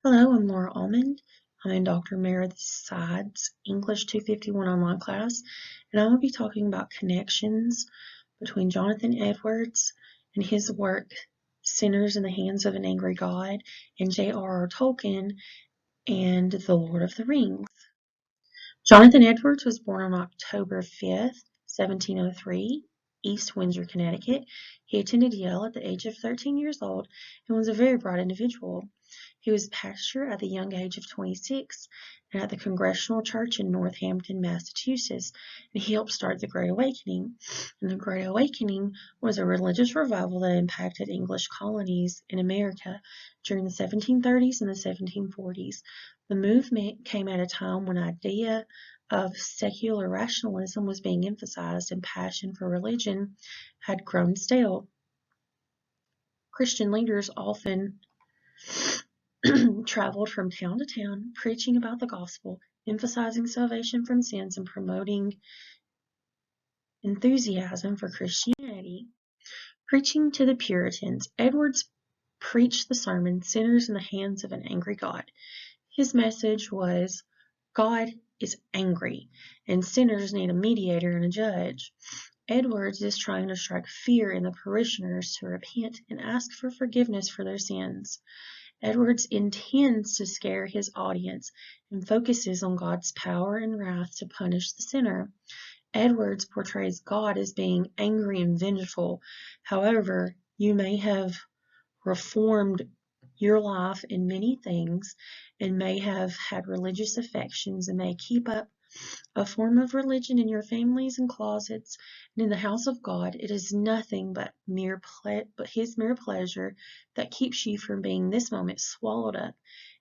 Hello, I'm Laura Allmond. I'm in Dr. Meredith Sides' English 251 online class, and I'm going to be talking about connections between Jonathan Edwards and his work Sinners in the Hands of an Angry God and J.R.R. Tolkien and The Lord of the Rings. Jonathan Edwards was born on October 5th, 1703, East Windsor, Connecticut. He attended Yale at the age of 13 years old and was a very bright individual. He was pastor at the young age of 26 and at the Congregational Church in Northampton, Massachusetts, and he helped start the Great Awakening. And the Great Awakening was a religious revival that impacted English colonies in America during the 1730s and the 1740s. The movement came at a time when the idea of secular rationalism was being emphasized and passion for religion had grown stale. Christian leaders often traveled from town to town, preaching about the gospel, emphasizing salvation from sins, and promoting enthusiasm for Christianity. Preaching to the Puritans, Edwards preached the sermon, Sinners in the Hands of an Angry God. His message was, God is angry, and sinners need a mediator and a judge. Edwards is trying to strike fear in the parishioners to repent and ask for forgiveness for their sins. Edwards intends to scare his audience and focuses on God's power and wrath to punish the sinner. Edwards portrays God as being angry and vengeful. However, you may have reformed your life in many things and may have had religious affections and may keep up a form of religion in your families and closets and in the house of God. It is nothing but his mere pleasure that keeps you from being this moment swallowed up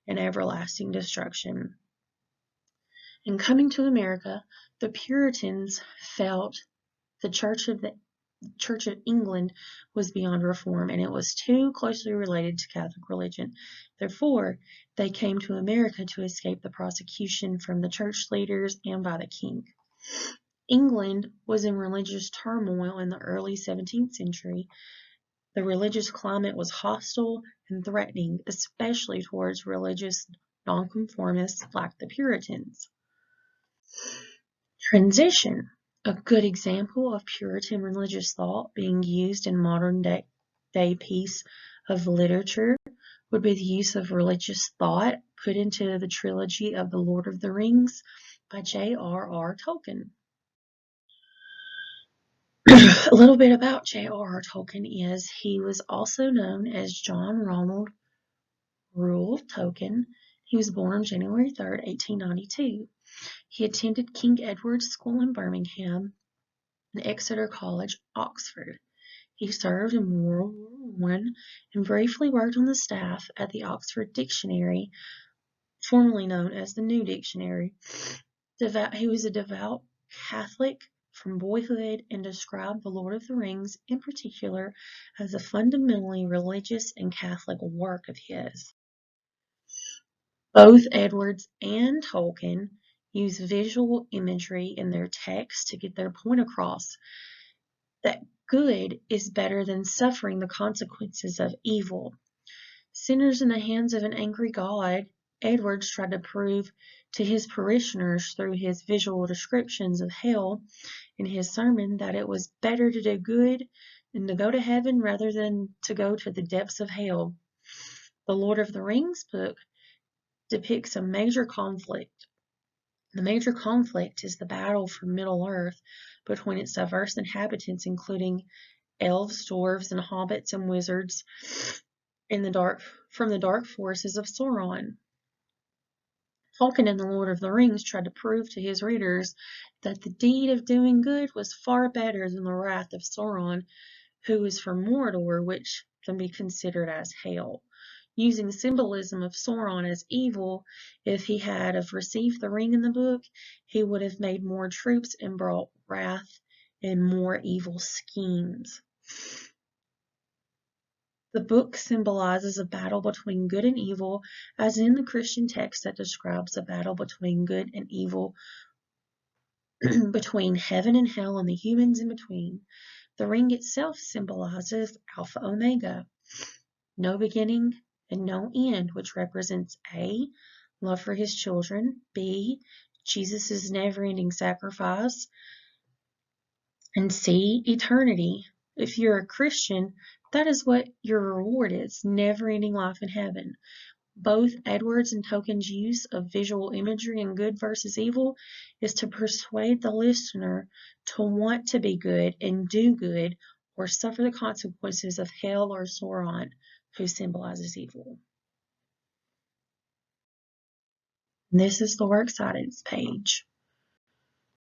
in everlasting destruction. In coming to America, the Puritans felt the Church of England was beyond reform, and it was too closely related to Catholic religion. Therefore, they came to America to escape the prosecution from the church leaders and by the king. England was in religious turmoil in the early 17th century. The religious climate was hostile and threatening, especially towards religious nonconformists like the Puritans. Transition. A good example of Puritan religious thought being used in modern day piece of literature would be the use of religious thought put into the trilogy of The Lord of the Rings by J.R.R. Tolkien. A little bit about J.R.R. Tolkien is he was also known as John Ronald Reuel Tolkien. He was born on January 3rd, 1892. He attended King Edward's School in Birmingham and Exeter College, Oxford. He served in World War I and briefly worked on the staff at the Oxford Dictionary, formerly known as the New Dictionary. He was a devout Catholic from boyhood and described The Lord of the Rings in particular as a fundamentally religious and Catholic work of his. Both Edwards and Tolkien use visual imagery in their texts to get their point across that good is better than suffering the consequences of evil. Sinners in the Hands of an Angry God, Edwards tried to prove to his parishioners through his visual descriptions of hell in his sermon that it was better to do good than to go to heaven rather than to go to the depths of hell. The Lord of the Rings book depicts a major conflict. The major conflict is the battle for Middle-earth between its diverse inhabitants, including elves, dwarves, and hobbits and wizards from the dark forces of Sauron. Tolkien in The Lord of the Rings tried to prove to his readers that the deed of doing good was far better than the wrath of Sauron, who is from Mordor, which can be considered as hell. Using symbolism of Sauron as evil, if he had have received the ring in the book, he would have made more troops and brought wrath and more evil schemes. The book symbolizes a battle between good and evil, as in the Christian text that describes a battle between good and evil, between heaven and hell and the humans in between. The ring itself symbolizes Alpha Omega, no beginning and no end, which represents A, love for his children, B, Jesus' never-ending sacrifice, and C, eternity. If you're a Christian, that is what your reward is, never-ending life in heaven. Both Edwards and Tolkien's use of visual imagery in good versus evil is to persuade the listener to want to be good and do good, or suffer the consequences of hell or Sauron, who symbolizes evil. This is the works cited page.